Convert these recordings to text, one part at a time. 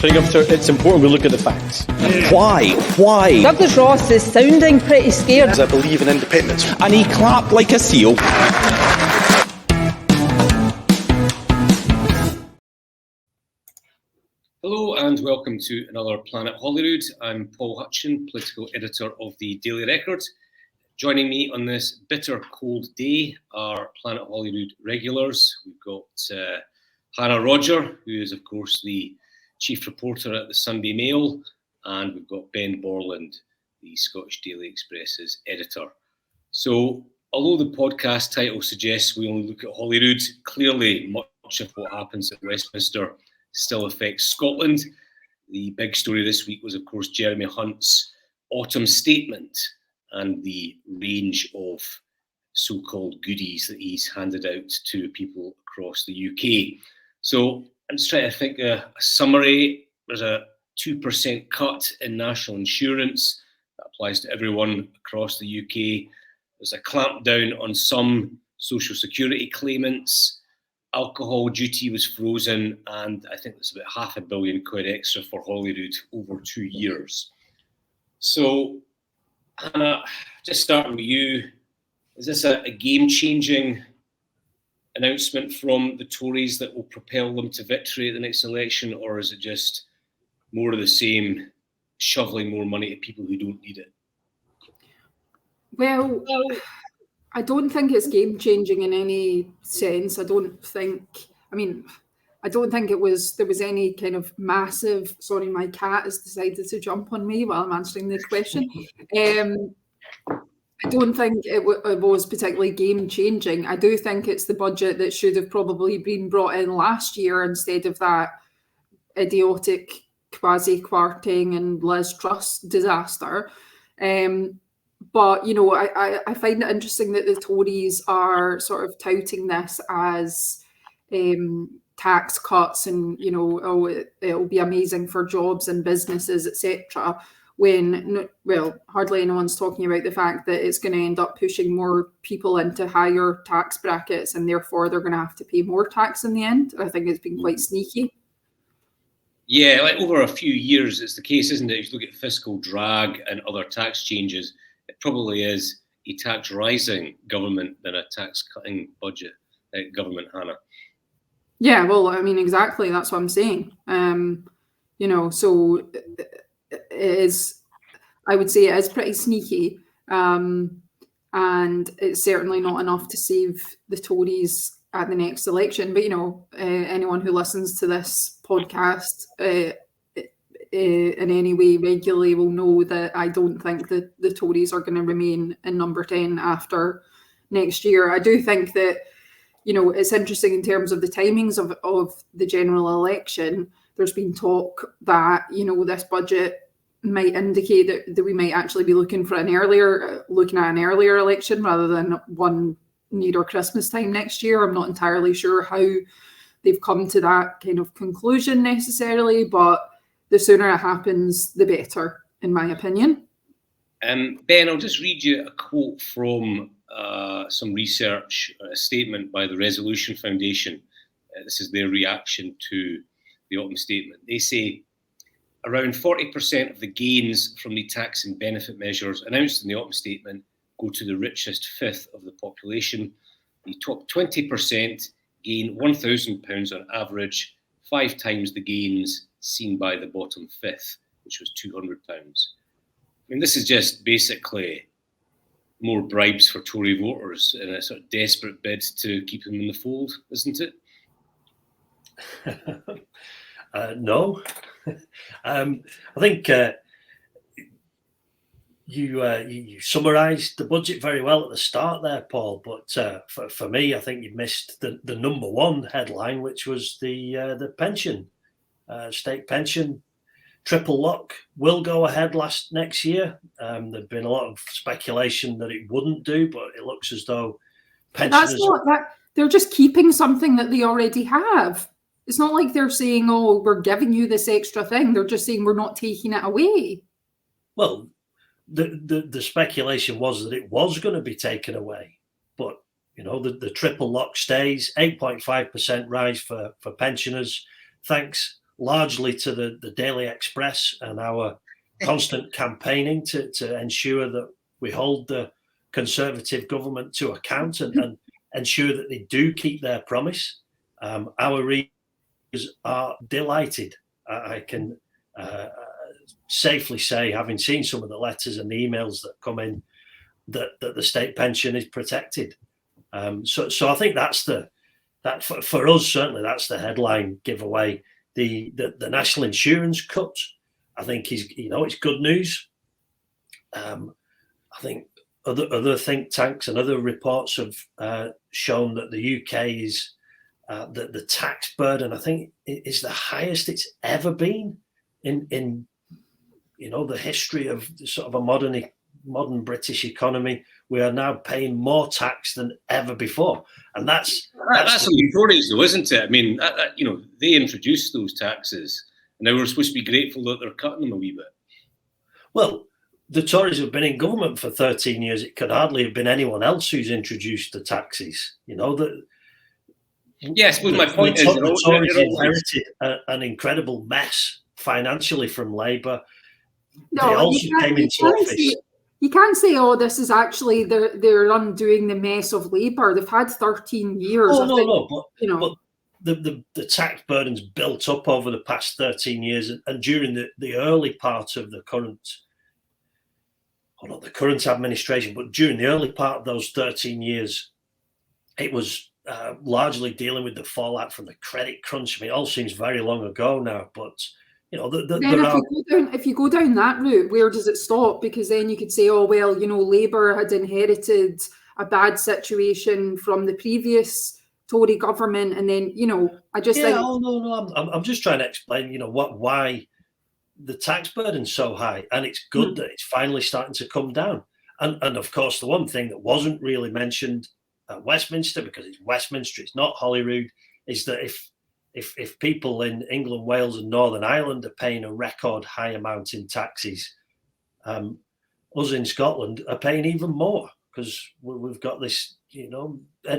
It's important we look at the facts. Why? Douglas Ross is sounding pretty scared. I believe in independence. And he clapped like a seal. Hello and welcome to another Planet Holyrood. I'm Paul Hutcheon, political editor of the Daily Record. Joining me on this bitter cold day are Planet Holyrood regulars. We've got Hannah Rodger, who is of course the chief reporter at the Sunday Mail, and we've got Ben Borland, the Scottish Daily Express's editor. So, although the podcast title suggests we only look at Holyrood, clearly much of what happens at Westminster still affects Scotland. The big story this week was, of course, Jeremy Hunt's autumn statement and the range of so-called goodies that he's handed out to people across the UK. So I'm just trying to think a summary. There's a 2% cut in national insurance that applies to everyone across the UK. There's a clampdown on some social security claimants. Alcohol duty was frozen, and I think there's about £500 million extra for Holyrood over 2 years. So, Hannah, just starting with you, is this a game-changing announcement from the Tories that will propel them to victory at the next election, or is it just more of the same, shoveling more money to people who don't need it? Well, I don't think it's game-changing in any sense. I don't think there was any kind of massive, sorry, my cat has decided to jump on me while I'm answering the question. I don't think it was particularly game-changing. I do think it's the budget that should have probably been brought in last year instead of that idiotic quasi-Kwarteng and Liz Truss disaster. But, you know, I find it interesting that the Tories are sort of touting this as tax cuts and, you know, it'll be amazing for jobs and businesses, etc., when, well, hardly anyone's talking about the fact that it's going to end up pushing more people into higher tax brackets and therefore they're going to have to pay more tax in the end. I think it's been quite sneaky. Yeah, like over a few years, it's the case, isn't it? If you look at fiscal drag and other tax changes, it probably is a tax-rising government than a tax-cutting budget government, Hannah. Yeah, well, I mean, exactly. That's what I'm saying. You know, so it is, I would say it is pretty sneaky. And it's certainly not enough to save the Tories at the next election. But, you know, anyone who listens to this podcast in any way regularly will know that I don't think that the Tories are going to remain in number 10 after next year. I do think that, you know, it's interesting in terms of the timings of the general election. There's been talk that, you know, this budget might indicate that we might actually be looking at an earlier election rather than one near Christmas time next year. I'm not entirely sure how they've come to that kind of conclusion necessarily, but the sooner it happens, the better, in my opinion. Ben, I'll just read you a quote from some research, a statement by the Resolution Foundation. This is their reaction to the autumn statement. They say, around 40% of the gains from the tax and benefit measures announced in the autumn statement go to the richest fifth of the population. The top 20% gain £1,000 on average, 5 times the gains seen by the bottom fifth, which was £200. I mean, this is just basically more bribes for Tory voters in a sort of desperate bid to keep them in the fold, isn't it? No. I think you summarised the budget very well at the start there, Paul. But for me, I think you missed the number one headline, which was the pension, state pension. Triple lock will go ahead next year. There's been a lot of speculation that it wouldn't do, but it looks as though pensioners... That's not that. They're just keeping something that they already have. It's not like they're saying, oh, we're giving you this extra thing. They're just saying we're not taking it away. Well, the speculation was that it was going to be taken away. But, you know, the triple lock stays, 8.5% rise for pensioners. Thanks largely to the Daily Express and our constant campaigning to ensure that we hold the Conservative government to account and ensure that they do keep their promise. Our readers are delighted. I can safely say, having seen some of the letters and the emails that come in, that the state pension is protected. So I think that for us, certainly that's the headline giveaway. The national insurance cut, I think it's good news. I think other think tanks and other reports have shown that the UK is the tax burden, I think, is the highest it's ever been in the history of sort of a modern British economy. We are now paying more tax than ever before, and that's on the Tories, though, isn't it? I mean, they introduced those taxes, and now we're supposed to be grateful that they're cutting them a wee bit. Well, the Tories have been in government for 13 years. It could hardly have been anyone else who's introduced the taxes. Yes, but my point is, the Tories inherited an incredible mess financially from Labour. No, they also came into office. You can't say, this is actually they're undoing the mess of Labour. They've had 13 years. But the tax burden's built up over the past 13 years, and during the early part of the current, or not the current administration, but during the early part of those 13 years, it was largely dealing with the fallout from the credit crunch. I mean, it all seems very long ago now, but if you go down that route, where does it stop? Because then you could say, Labour had inherited a bad situation from the previous Tory government, and then I just think. I'm just trying to explain, why the tax burden's so high, and it's good that it's finally starting to come down. And of course, the one thing that wasn't really mentioned at Westminster, because it's Westminster, it's not Holyrood, is that if people in England, Wales and Northern Ireland are paying a record high amount in taxes, us in Scotland are paying even more, because we've got this,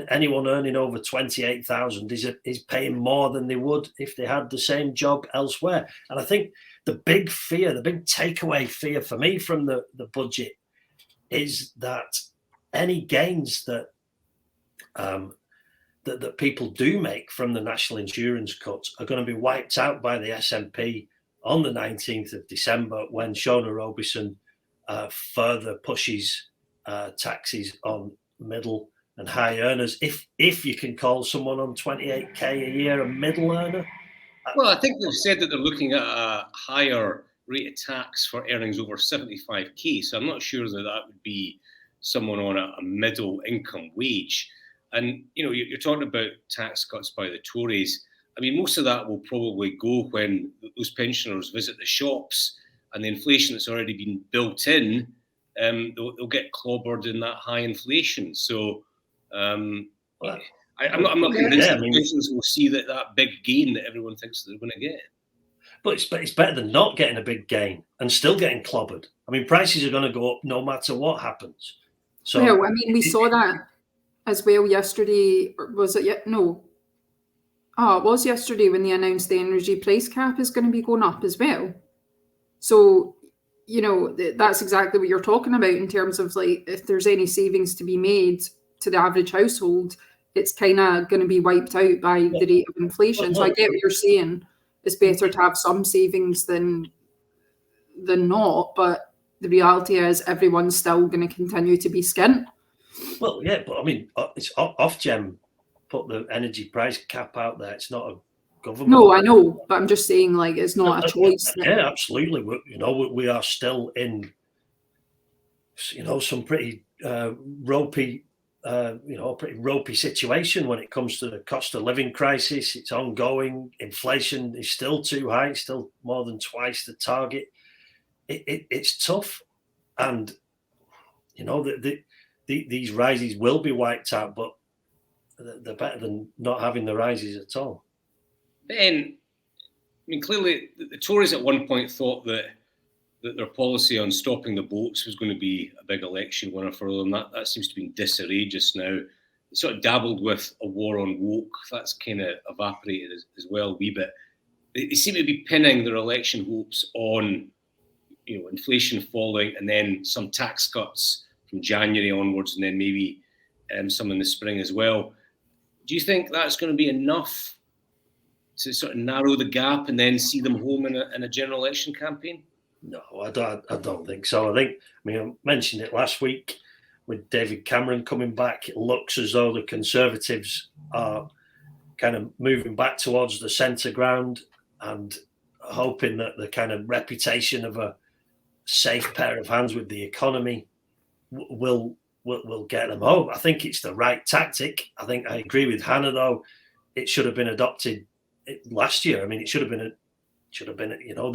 anyone earning over 28,000 is paying more than they would if they had the same job elsewhere. And I think the big takeaway fear for me from the budget is that any gains that people do make from the national insurance cuts are going to be wiped out by the SNP on the 19th of December, when Shona Robison further pushes taxes on middle and high earners. If you can call someone on 28k a year a middle earner. Well, I think they've said that they're looking at a higher rate of tax for earnings over 75k. So I'm not sure that would be someone on a middle income wage. And, you're talking about tax cuts by the Tories. I mean, most of that will probably go when those pensioners visit the shops, and the inflation that's already been built in, they'll get clobbered in that high inflation. So I'm not convinced that pensioners will see that big gain that everyone thinks they're going to get. But it's better than not getting a big gain and still getting clobbered. I mean, prices are going to go up no matter what happens. So, we saw that as well yesterday. Was it yet? No. It was yesterday when they announced the energy price cap is going to be going up as well. So, that's exactly what you're talking about in terms of, like, if there's any savings to be made to the average household, it's kind of going to be wiped out by the rate of inflation. So I get what you're saying. It's better to have some savings than not, but the reality is everyone's still going to continue to be skint. Well, yeah, but I mean, it's Ofgem put the energy price cap out there. It's not a government. No, I know, but I'm just saying, like, it's not a choice. Yeah, absolutely. We are still in, some pretty ropey, pretty ropey situation when it comes to the cost of living crisis. It's ongoing. Inflation is still too high. It's still more than twice the target. It's tough, and these rises will be wiped out, but they're better than not having the rises at all. Ben, I mean, clearly the Tories at one point thought that their policy on stopping the boats was going to be a big election winner for them. That seems to be in disarray just now. They sort of dabbled with a war on woke. That's kind of evaporated as well a wee bit. they seem to be pinning their election hopes on, inflation falling and then some tax cuts from January onwards, and then maybe some in the spring as well. Do you think that's going to be enough to sort of narrow the gap and then see them home in a general election campaign? No, I don't think so. I mentioned it last week with David Cameron coming back. It looks as though the Conservatives are kind of moving back towards the centre ground and hoping that the kind of reputation of a safe pair of hands with the economy will get them home. I think it's the right tactic. I think I agree with Hannah, though. It should have been adopted last year. I mean, it should have been,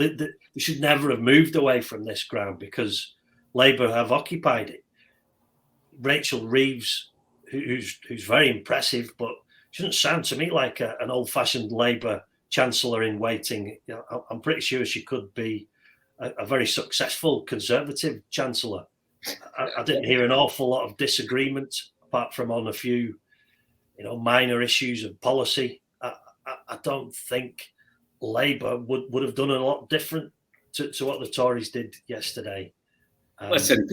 they should never have moved away from this ground because Labour have occupied it. Rachel Reeves, who's very impressive, but she doesn't sound to me like an old-fashioned Labour chancellor in waiting. I'm pretty sure she could be a very successful Conservative chancellor. I didn't hear an awful lot of disagreement, apart from on a few, minor issues of policy. I don't think Labour would have done a lot different to what the Tories did yesterday. Listen,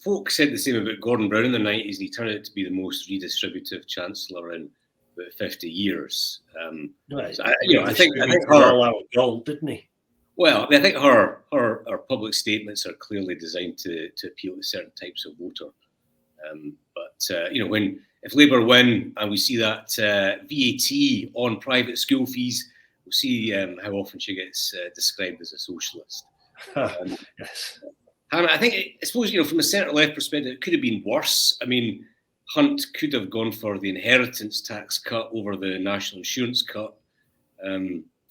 folk said the same about Gordon Brown in the 90s, and he turned out to be the most redistributive chancellor in about 50 years. I think her all-out gold, didn't he? Well, I think her public statements are clearly designed to appeal to certain types of voter. If Labour win and we see that VAT on private school fees, we'll see how often she gets described as a socialist. Yes. Hannah, I suppose, from a centre-left perspective, it could have been worse. I mean, Hunt could have gone for the inheritance tax cut over the national insurance cut.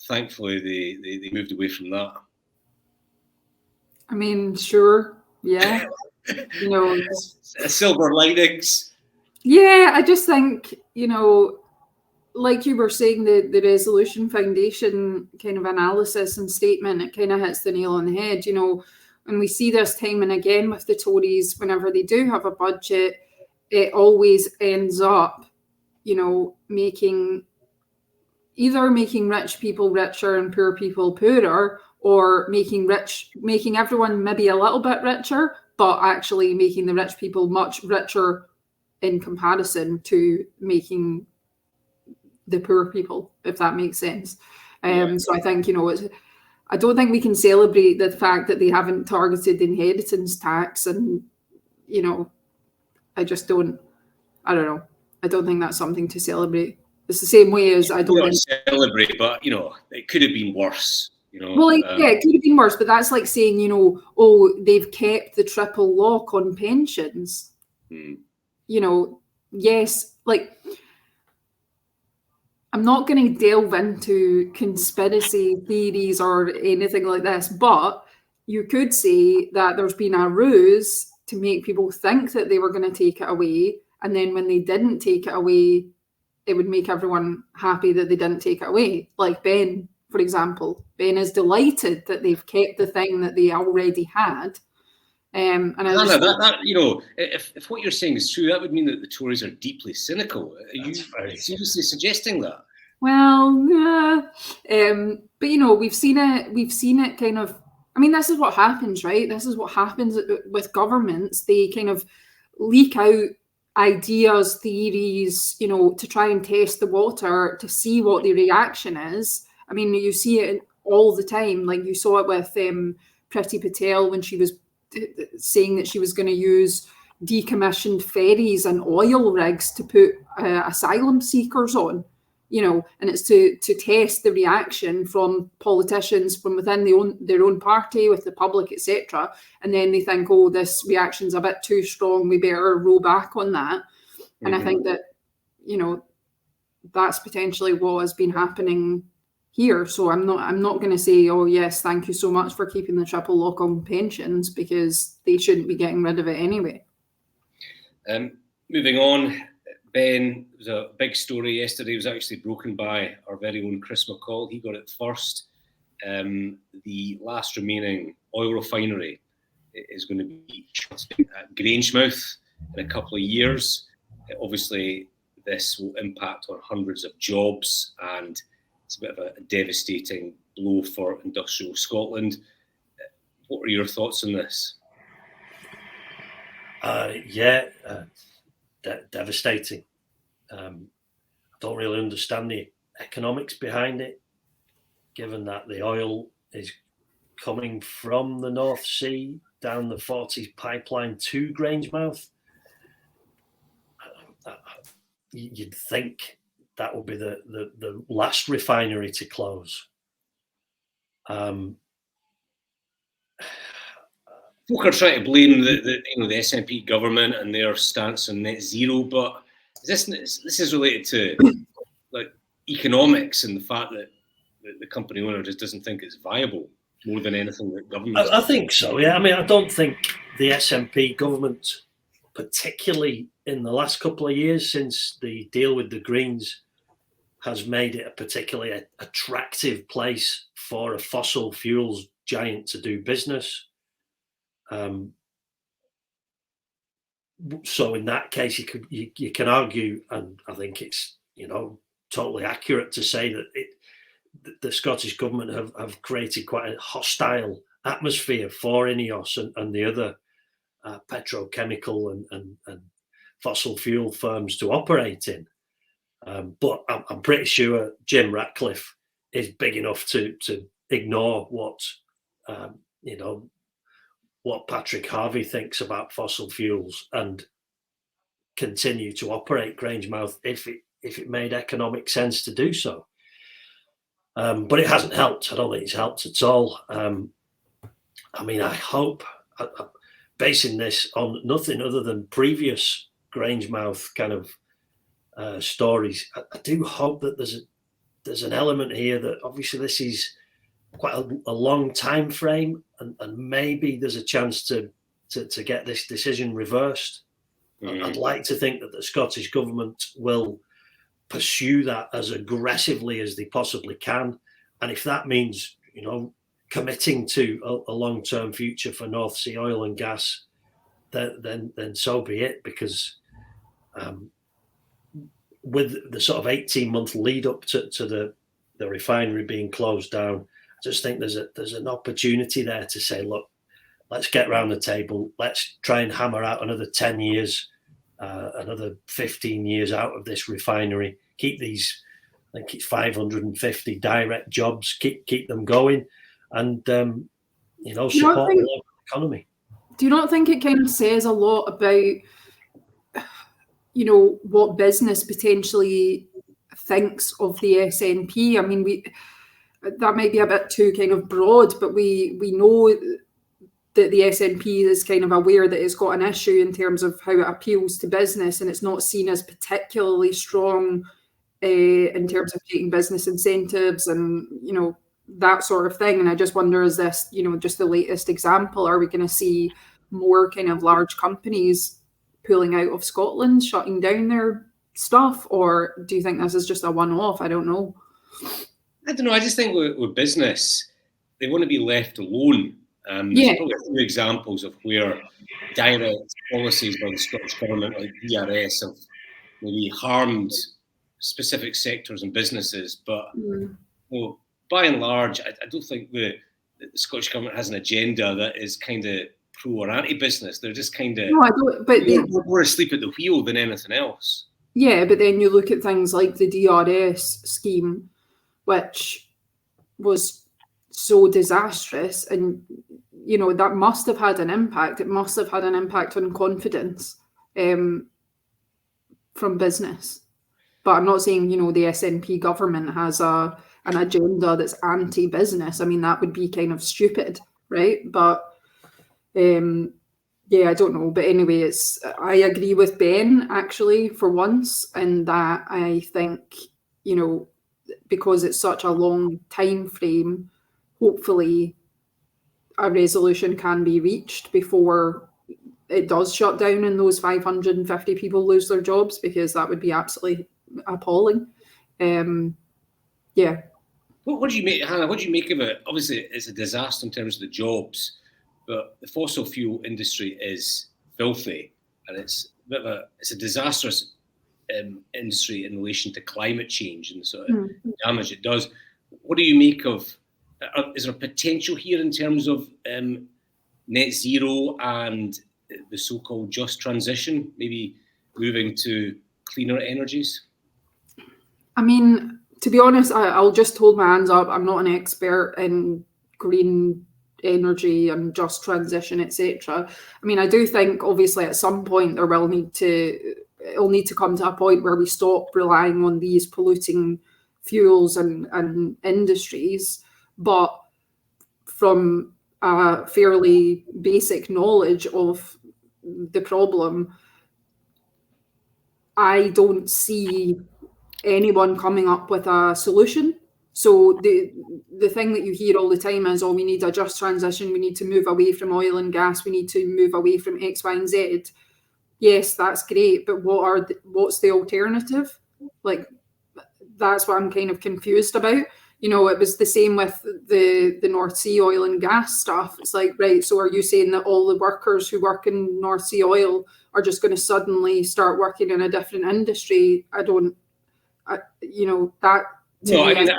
Thankfully, they moved away from that. I mean, sure, yeah. Silver linings. Yeah, I just think, like you were saying, the Resolution Foundation kind of analysis and statement, it kind of hits the nail on the head. And we see this time and again with the Tories, whenever they do have a budget, it always ends up, making rich people richer and poor people poorer, or making everyone maybe a little bit richer, but actually making the rich people much richer in comparison to making the poor people, if that makes sense. So I think, I don't think we can celebrate the fact that they haven't targeted the inheritance tax, and, I don't know. I don't think that's something to celebrate. It's the same way as I don't celebrate, but it could have been worse. Well, it could have been worse, but that's like saying, they've kept the triple lock on pensions. Yes, like, I'm not going to delve into conspiracy theories or anything like this, but you could say that there's been a ruse to make people think that they were going to take it away, and then when they didn't take it away, it would make everyone happy that they didn't take it away. Like Ben, for example. Ben is delighted that they've kept the thing that they already had. And Hannah, if what you're saying is true, that would mean that the Tories are deeply cynical. Are you seriously suggesting that? Well, but we've seen it kind of. I mean, this is what happens, right? This is what happens with governments. They kind of leak out ideas, theories, to try and test the water to see what the reaction is. I mean, you see it all the time. Like you saw it with Priti Patel when she was saying that she was going to use decommissioned ferries and oil rigs to put asylum seekers on, and it's to test the reaction from politicians from within their own party, with the public, etc. And then they think, oh, this reaction's a bit too strong, we better roll back on that. Mm-hmm. And I think that, that's potentially what has been happening here. So I'm not going to say, oh yes, thank you so much for keeping the triple lock on pensions, because they shouldn't be getting rid of it anyway. Moving on, Ben, it was a big story yesterday. It was actually broken by our very own Chris McCall. He got it first. The last remaining oil refinery is going to be shut at Grangemouth in a couple of years. Obviously, this will impact on hundreds of jobs, and It's a bit of a devastating blow for industrial Scotland. What are your thoughts on this? Devastating. I don't really understand the economics behind it, given that the oil is coming from the North Sea down the Forties pipeline to Grangemouth. You'd think that would be the last refinery to close. Folk are trying to blame the SNP government and their stance on net zero, but this is related to like economics and the fact that the company owner just doesn't think it's viable more than anything that government. I think so. Yeah, I mean, I don't think the SNP government, particularly in the last couple of years since the deal with the Greens, has made it a particularly attractive place for a fossil fuels giant to do business. So in that case, you can argue, and I think it's totally accurate to say that the Scottish government have created quite a hostile atmosphere for INEOS and the other petrochemical and fossil fuel firms to operate in. But I'm pretty sure Jim Ratcliffe is big enough to ignore what Patrick Harvey thinks about fossil fuels and continue to operate Grangemouth if it made economic sense to do so. But it hasn't helped. I don't think it's helped at all. I mean, I hope, basing this on nothing other than previous Grangemouth kind of stories, I do hope that there's an element here that obviously this is quite a long time frame, and maybe there's a chance to get this decision reversed. I'd like to think that the Scottish government will pursue that as aggressively as they possibly can, and if that means committing to a long-term future for North Sea oil and gas, then so be it. Because with the sort of 18-month lead up to the refinery being closed down, I just think there's an opportunity there to say, look, let's get round the table, let's try and hammer out another 10 years, another 15 years out of this refinery, keep these, I think it's 550 direct jobs, keep them going, and support the local economy. Do you not think it kind of says a lot about what business potentially thinks of the SNP? I mean, that might be a bit too kind of broad, but we know that the SNP is kind of aware that it's got an issue in terms of how it appeals to business, and it's not seen as particularly strong in terms of taking business incentives and that sort of thing. And I just wonder, is this just the latest example? Are we going to see more kind of large companies pulling out of Scotland, shutting down their stuff, or do you think this is just a one-off? I don't know. I don't know. I just think with business, they want to be left alone. There's probably a few examples of where direct policies by the Scottish government, like DRS, have maybe harmed specific sectors and businesses. But by and large, I don't think the Scottish government has an agenda that is kind of pro or anti-business. They're just kind of more asleep at the wheel than anything else. Yeah, but then you look at things like the DRS scheme, which was so disastrous, and that must have had an impact. It must have had an impact on confidence from business. But I'm not saying the SNP government has an agenda that's anti-business. I mean, that would be kind of stupid, right? But I don't know. But anyway, I agree with Ben actually for once, in that I think because it's such a long time frame, hopefully a resolution can be reached before it does shut down and those 550 people lose their jobs, because that would be absolutely appalling. What do you make, Hannah? What do you make of it? Obviously, it's a disaster in terms of the jobs, but the fossil fuel industry is filthy, and it's a disastrous industry in relation to climate change and the sort of damage it does. What do you make of? Is there potential here in terms of net zero and the so-called just transition, maybe moving to cleaner energies? I mean, to be honest, I'll just hold my hands up. I'm not an expert in green energy and just transition, etc. I mean, I do think obviously at some point it'll need to come to a point where we stop relying on these polluting fuels and industries. But from a fairly basic knowledge of the problem, I don't see anyone coming up with a solution. So the thing that you hear all the time is, oh, we need a just transition, we need to move away from oil and gas, we need to move away from X, Y, and Z. Yes, that's great, but what's the alternative? Like, that's what I'm kind of confused about. You know, it was the same with the North Sea oil and gas stuff. It's like, right, so are you saying that all the workers who work in North Sea oil are just going to suddenly start working in a different industry? No, I mean,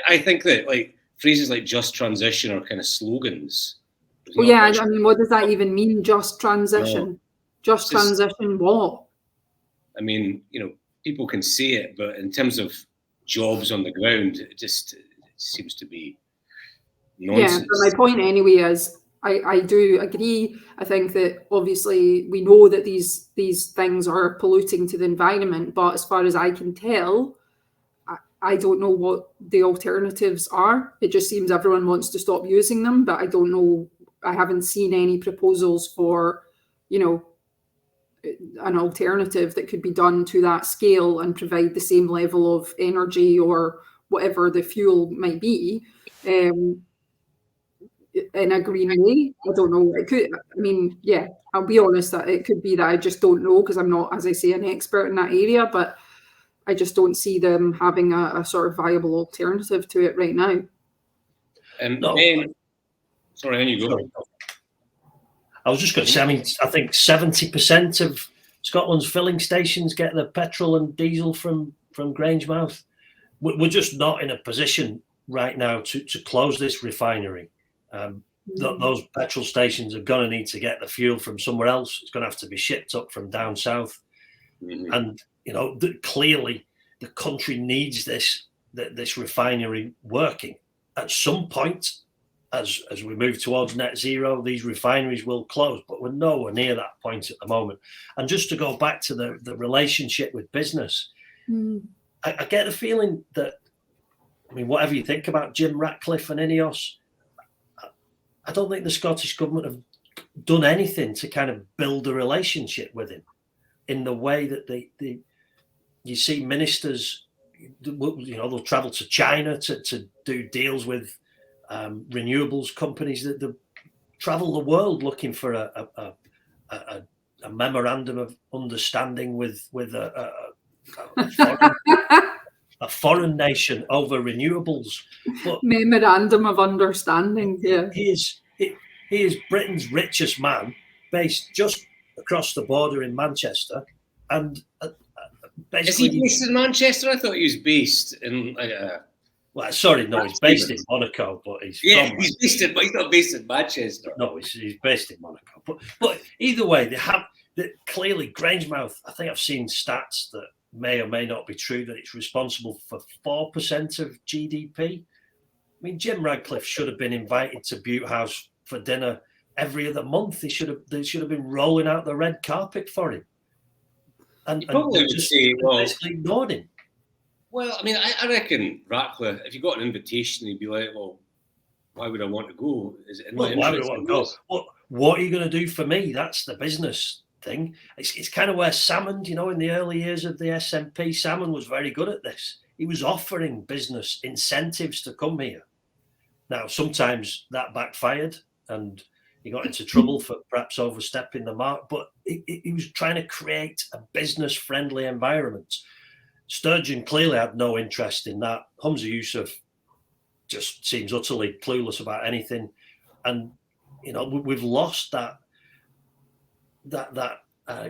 I think that like phrases like just transition are kind of slogans. Well, yeah, I mean, what does that even mean, just transition? No, just transition what? I mean, you know, people can say it, but in terms of jobs on the ground, it seems to be nonsense. Yeah, but my point anyway is I do agree. I think that obviously we know that these things are polluting to the environment, but as far as I can tell, I don't know what the alternatives are. It just seems everyone wants to stop using them, but I don't know. I haven't seen any proposals for, you know, an alternative that could be done to that scale and provide the same level of energy or whatever the fuel might be in a green way. I don't know. It could, I mean, yeah, I'll be honest that it could be that I just don't know because I'm not, as I say, an expert in that area, but I just don't see them having a sort of viable alternative to it right now. Sorry, on you go. I was just going to say, I mean, I think 70% of Scotland's filling stations get their petrol and diesel from Grangemouth. We're just not in a position right now to close this refinery. Those petrol stations are going to need to get the fuel from somewhere else. It's going to have to be shipped up from down south. Mm-hmm. And, you know, clearly the country needs this refinery working. At some point, as we move towards net zero, these refineries will close, but we're nowhere near that point at the moment. And just to go back to the relationship with business, I get the feeling that, I mean, whatever you think about Jim Ratcliffe and Ineos, I don't think the Scottish government have done anything to kind of build a relationship with him in the way that you see ministers, you know, they'll travel to China to do deals with renewables companies that travel the world looking for a memorandum of understanding with a foreign nation over renewables. But memorandum of understanding, yeah. He is Britain's richest man, based just across the border in Manchester, and basically. Is he based in Manchester? I thought he was based in. Well, sorry, no, he's based in Monaco, but he's but he's not based in Manchester. No, he's based in Monaco. But either way, clearly Grangemouth. I think I've seen stats that may or may not be true that it's responsible for 4% of GDP. I mean, Jim Ratcliffe should have been invited to Butte House for dinner every other month. They should have been rolling out the red carpet for him. And basically ignored him. Well, I mean, I reckon Ratcliffe, if you got an invitation, he'd be like, well, why would I want to go? Is it in my why would I want to go? What are you going to do for me? That's the business thing. It's kind of where Salmond, you know, in the early years of the SNP, Salmond was very good at this. He was offering business incentives to come here. Now, sometimes that backfired and he got into trouble for perhaps overstepping the mark, but he was trying to create a business-friendly environment. Sturgeon clearly had no interest in that. Humza Yousaf just seems utterly clueless about anything. And, you know, we've lost that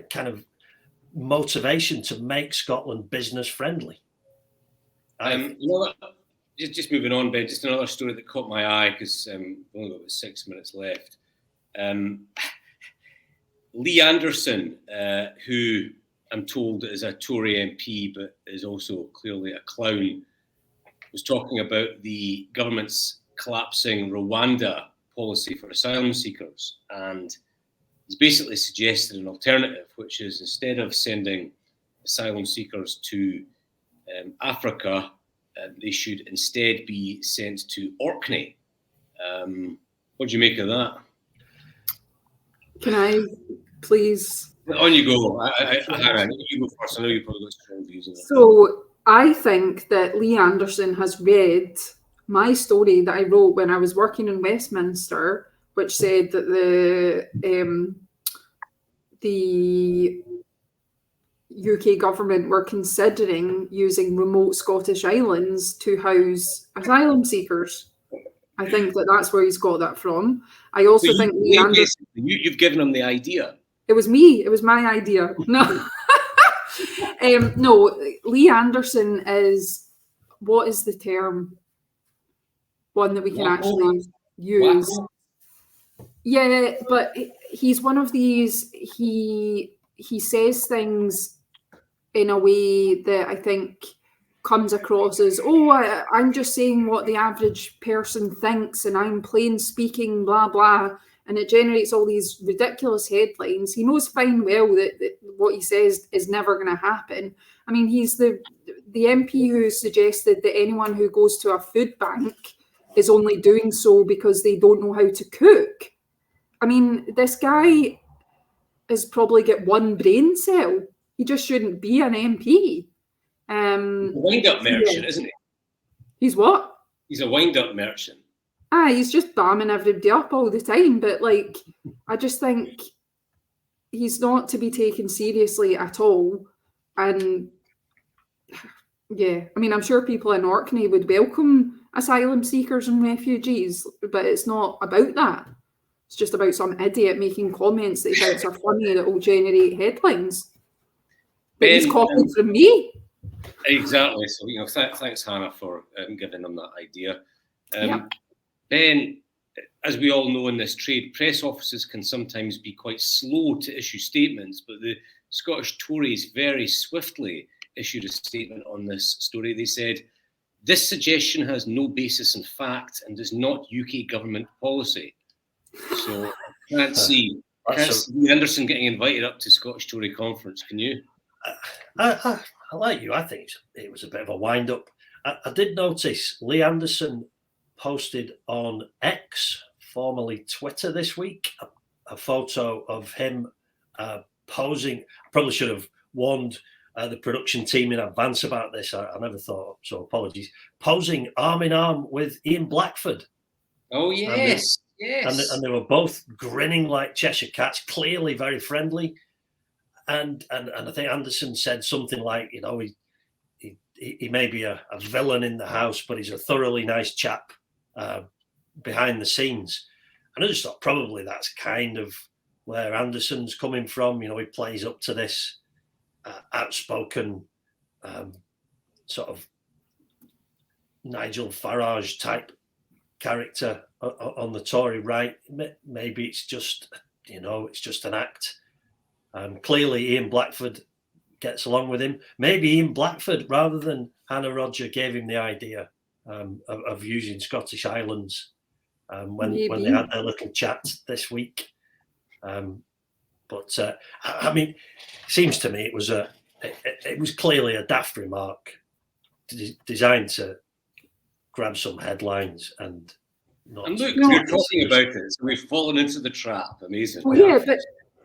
kind of motivation to make Scotland business friendly. Just moving on, Ben, just another story that caught my eye because we've only got about 6 minutes left. Lee Anderson, who I'm told is a Tory MP but is also clearly a clown, was talking about the government's collapsing Rwanda policy for asylum seekers, and he's basically suggested an alternative, which is instead of sending asylum seekers to Africa, they should instead be sent to Orkney. What do you make of that? Can I please? On you go. Hannah, you go first. I know you've probably got strong views on that. So I think that Lee Anderson has read my story that I wrote when I was working in Westminster, which said that the UK government were considering using remote Scottish islands to house asylum seekers. I think that that's where he's got that from. I also think Lee Anderson... You've given him the idea. It was me. It was my idea. No. No, Lee Anderson is... What is the term? One that we can actually use. Yeah, but he's one of these... He says things in a way that I think comes across as, I'm just saying what the average person thinks and I'm plain speaking, blah, blah. And it generates all these ridiculous headlines. He knows fine well that what he says is never going to happen. I mean, he's the MP who suggested that anyone who goes to a food bank is only doing so because they don't know how to cook. I mean, this guy is probably got one brain cell. He just shouldn't be an MP. A wind-up merchant, isn't he? He's what? He's a wind-up merchant. He's just bamming everybody up all the time. But, I just think he's not to be taken seriously at all. And, yeah, I mean, I'm sure people in Orkney would welcome asylum seekers and refugees, but it's not about that. It's just about some idiot making comments that he thinks are funny that will generate headlines. But he's copied from me. Exactly. So, thanks, Hannah, for giving them that idea. Yeah. Ben, as we all know in this trade, press offices can sometimes be quite slow to issue statements, but the Scottish Tories very swiftly issued a statement on this story. They said, "This suggestion has no basis in fact and is not UK government policy." So I can't see Anderson getting invited up to Scottish Tory conference. Can you? I like you. I think it was a bit of a wind-up. I did notice Lee Anderson posted on X, formerly Twitter, this week, a photo of him posing. I probably should have warned the production team in advance about this. I never thought, so apologies. Posing arm in arm with Ian Blackford. Oh, yes. Yes. And they were both grinning like Cheshire Cats, clearly very friendly. And I think Anderson said something like, he may be a villain in the house, but he's a thoroughly nice chap behind the scenes. And I just thought probably that's kind of where Anderson's coming from. He plays up to this outspoken sort of Nigel Farage type character on the Tory right. Maybe it's just, it's just an act. Clearly, Ian Blackford gets along with him. Maybe Ian Blackford, rather than Hannah Rodger, gave him the idea of using Scottish islands when they had their little chat this week. But I mean, it seems to me it was clearly a daft remark designed to grab some headlines and not. And look, we're talking about it, so we've fallen into the trap. Amazing. Well, yeah, but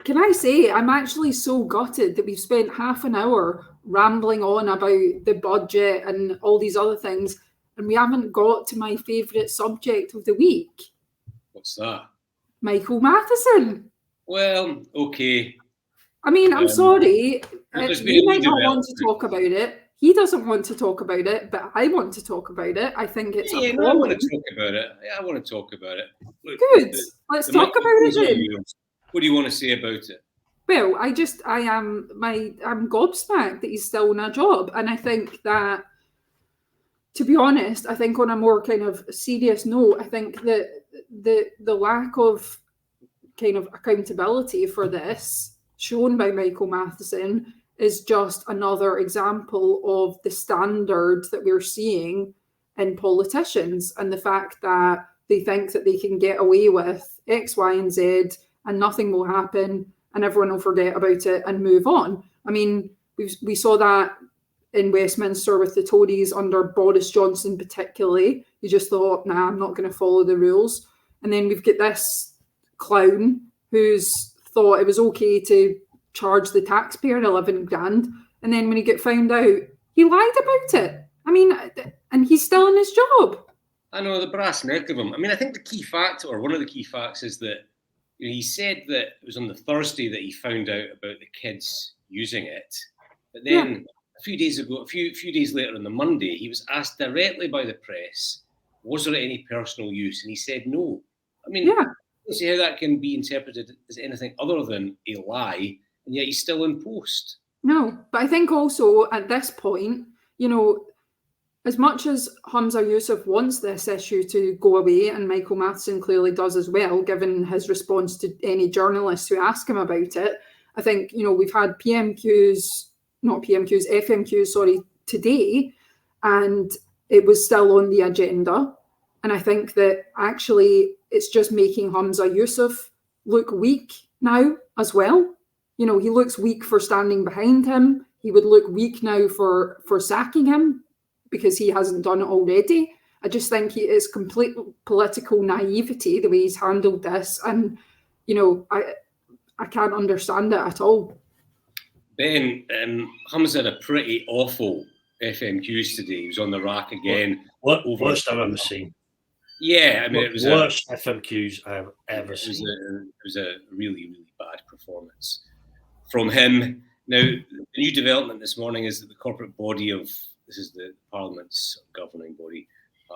can I say, I'm actually so gutted that we've spent half an hour rambling on about the budget and all these other things, and we haven't got to my favourite subject of the week. What's that? Michael Matheson. Well, okay. I mean, I'm sorry. You might not want to talk about it. He doesn't want to talk about it, but I want to talk about it. I think it's I want to talk about it. Yeah, I want to talk about it. Look, good. Let's talk about it then. What do you want to say about it? Well, I'm gobsmacked that he's still in a job. And I think that, to be honest, I think on a more kind of serious note, I think that the lack of kind of accountability for this shown by Michael Matheson is just another example of the standard that we're seeing in politicians, and the fact that they think that they can get away with X, Y, and Z and nothing will happen and everyone will forget about it and move on. I mean, we saw that in Westminster with the Tories under Boris Johnson particularly. You just thought, nah, I'm not going to follow the rules. And then we've got this clown who's thought it was okay to charge the taxpayer 11 grand. And then when he get found out, he lied about it. I mean, and he's still in his job. I know, the brass neck of him. I mean, I think the key fact, or one of the key facts, is that he said that it was on the Thursday that he found out about the kids using it. But then a few days later on the Monday, he was asked directly by the press, was there any personal use? And he said no. I mean, I don't see how that can be interpreted as anything other than a lie, and yet he's still in post. No, but I think also at this point, you know, as much as Humza Yousaf wants this issue to go away, and Michael Matheson clearly does as well, given his response to any journalists who ask him about it, I think, you know, we've had FMQs, today, and it was still on the agenda. And I think that actually it's just making Humza Yousaf look weak now as well. You know, he looks weak for standing behind him. He would look weak now for sacking him, because he hasn't done it already. I just think it's complete political naivety the way he's handled this, and you know, I can't understand it at all. Ben, Humza had a pretty awful FMQs today. He was on the rack again. Worst I've ever seen. Yeah, I mean, it was worst FMQs I've ever seen. It was a really, really bad performance from him. Now, the new development this morning is that the corporate body of, this is the Parliament's governing body,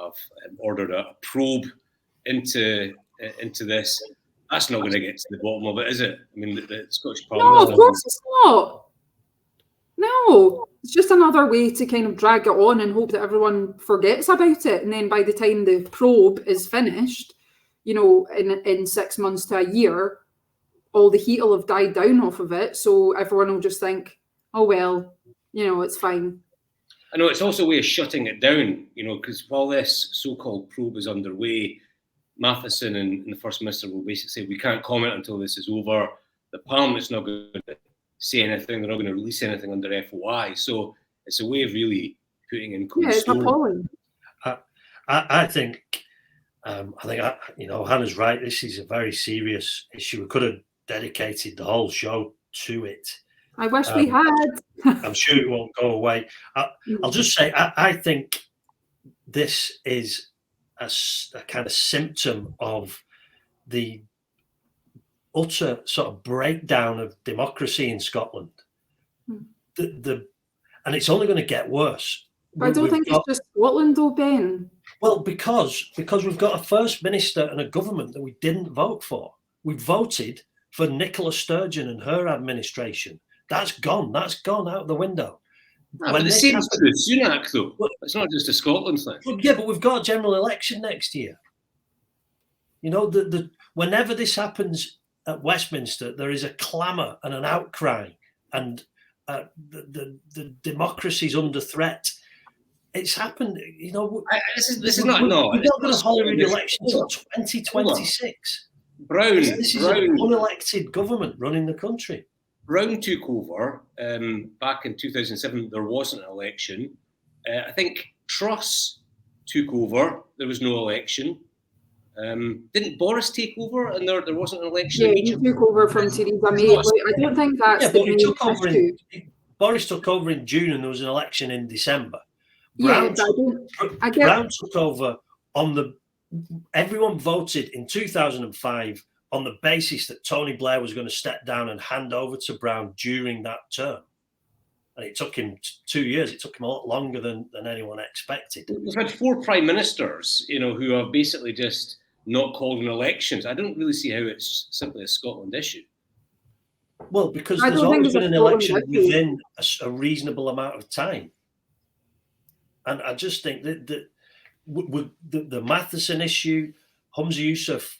have ordered a probe into this. That's not going to get to the bottom of it, is it? I mean, the Scottish Parliament... No, of course it's not. No, it's just another way to kind of drag it on and hope that everyone forgets about it. And then by the time the probe is finished, you know, in 6 months to a year, all the heat will have died down off of it. So everyone will just think, oh, well, you know, it's fine. I know, it's also a way of shutting it down, you know, because while this so-called probe is underway, Matheson and the First Minister will basically say, we can't comment until this is over. The Parliament's not going to say anything. They're not going to release anything under FOI. So it's a way of really putting in cold it's stone. appalling. I think, you know, Hannah's right. This is a very serious issue. We could have dedicated the whole show to it. I wish we had. I'm sure it won't go away. I'll just say, I think this is a kind of symptom of the utter sort of breakdown of democracy in Scotland. And it's only going to get worse. But I don't think it's just Scotland though, Ben. Well, because we've got a First Minister and a government that we didn't vote for. We voted for Nicola Sturgeon and her administration. That's gone. That's gone out the window. But the same is true of Sunak, though. It's not just a Scotland thing. Well, yeah, but we've got a general election next year. You know, whenever this happens at Westminster, there is a clamour and an outcry, and the democracy's under threat. It's happened, you know. This is not. No, we've not got a Holyrood election until 2026. This is an unelected government running the country. Brown took over back in 2007. There wasn't an election. I think Truss took over. There was no election. Didn't Boris take over and there wasn't an election? Yeah, he took over from Theresa May. I don't think that's the main issue. Boris took over in June and there was an election in December. Brown took over everyone voted in 2005 on the basis that Tony Blair was going to step down and hand over to Brown during that term. And it took him 2 years. It took him a lot longer than anyone expected. We've had 4 prime ministers, you know, who have basically just not called in elections. I don't really see how it's simply a Scotland issue. Well, because I there's don't think always there's been a an problem election with you. within a reasonable amount of time. And I just think that the Matheson issue, Humza Yousaf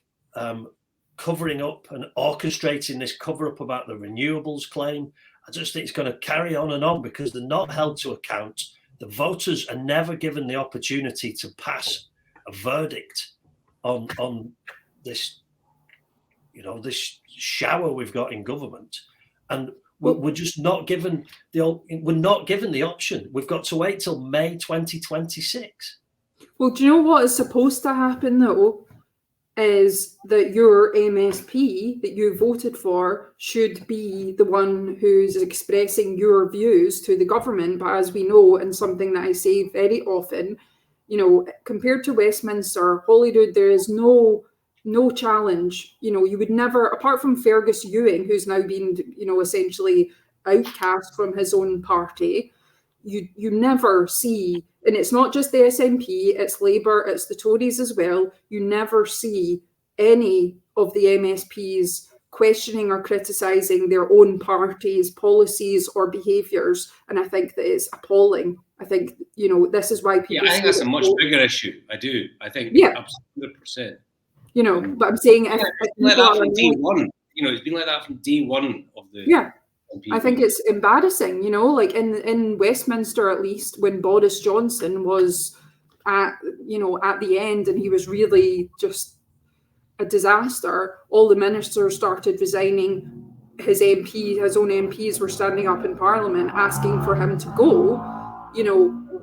covering up and orchestrating this cover-up about the renewables claim, I just think it's going to carry on and on because they're not held to account. The voters are never given the opportunity to pass a verdict on this, this shower we've got in government, and we're just not given the option. We've got to wait till May 2026. Well, do you know what is supposed to happen though? Is that your MSP that you voted for should be the one who's expressing your views to the government. But as we know, and something that I say very often, compared to Westminster, Holyrood, there is no challenge. You would never, apart from Fergus Ewing, who's now been, essentially outcast from his own party, you never see, and it's not just the SNP, it's Labour, it's the Tories as well, you never see any of the MSPs questioning or criticising their own party's policies or behaviours, and I think that it's appalling. I think, this is why people... Yeah, I think that's a much bigger issue. I do. I think, yeah, 100%. But I'm saying... It's been like that from day one. It's been like that from day one of the... Yeah. I think it's embarrassing, like in Westminster, at least, when Boris Johnson was at the end and he was really just a disaster, all the ministers started resigning. His own MPs were standing up in Parliament asking for him to go.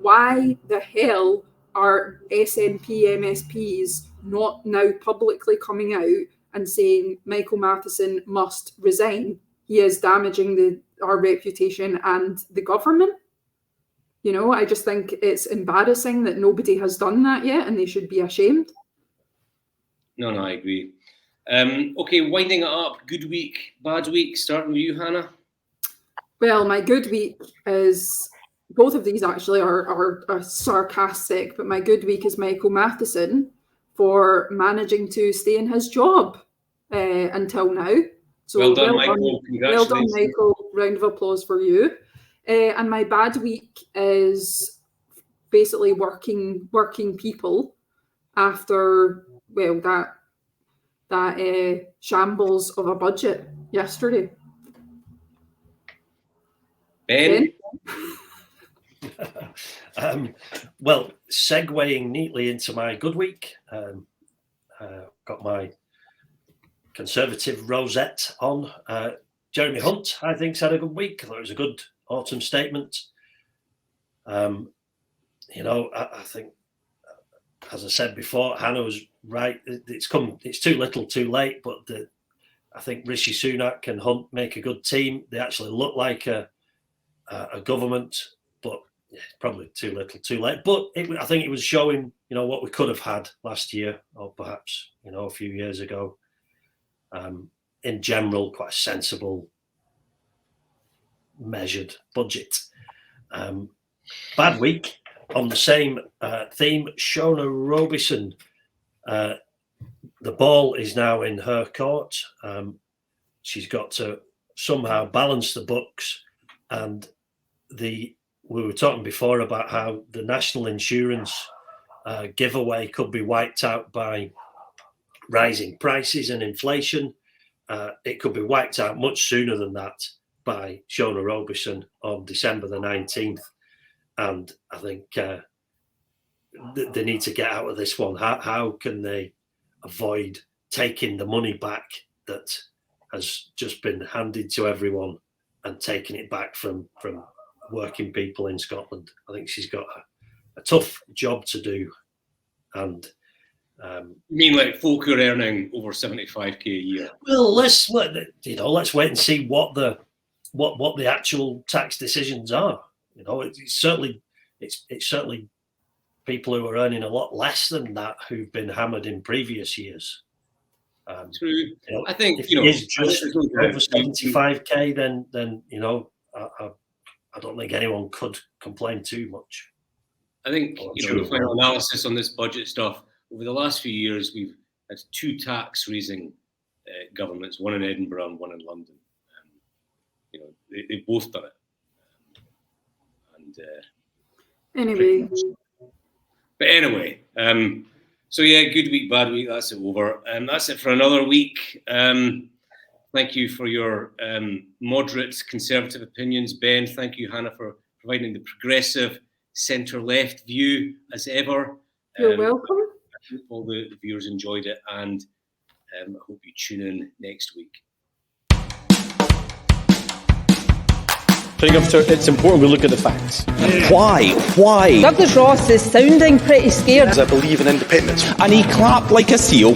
Why the hell are SNP MSPs not now publicly coming out and saying Michael Matheson must resign? He is damaging our reputation and the government. I just think it's embarrassing that nobody has done that yet, and they should be ashamed. No, I agree. Okay, winding it up. Good week, bad week. Starting with you, Hannah. Well, my good week is, both of these actually are sarcastic, but my good week is Michael Matheson for managing to stay in his job until now. So well done, Michael. Congratulations. Well done, Michael. Round of applause for you. And my bad week is basically working people after, that shambles of a budget yesterday. Ben? Well, segueing neatly into my good week, got my Conservative rosette on. Jeremy Hunt, I think, had a good week. I thought it was a good autumn statement. I think, as I said before, Hannah was right. It's too little, too late. But I think Rishi Sunak and Hunt make a good team. They actually look like a government, but probably too little, too late. But I think it was showing, what we could have had last year, or perhaps, a few years ago. In general, quite a sensible, measured budget. Bad week, on the same theme, Shona Robison. The ball is now in her court. She's got to somehow balance the books. And we were talking before about how the national insurance giveaway could be wiped out by rising prices and inflation. It could be wiped out much sooner than that by Shona Robison on December the 19th. And I think they need to get out of this one. How can they avoid taking the money back that has just been handed to everyone and taking it back from working people in Scotland? I think she's got a tough job to do. And you mean like folk who are earning over 75k a year? Well, let's wait and see what the actual tax decisions are. It's certainly people who are earning a lot less than that who've been hammered in previous years. True. I think if it is just over 75k, then I don't think anyone could complain too much. I think the final analysis on this budget stuff. Over the last few years, we've had two tax-raising governments, one in Edinburgh and one in London. they've both done it. Anyway. But anyway, so yeah, good week, bad week, that's it over. That's it for another week. Thank you for your moderate conservative opinions. Ben, thank you, Hannah, for providing the progressive centre-left view as ever. You're welcome. I hope all the viewers enjoyed it, and I hope you tune in next week. I think it's important we look at the facts. Why? Douglas Ross is sounding pretty scared. I believe in independence. And he clapped like a seal.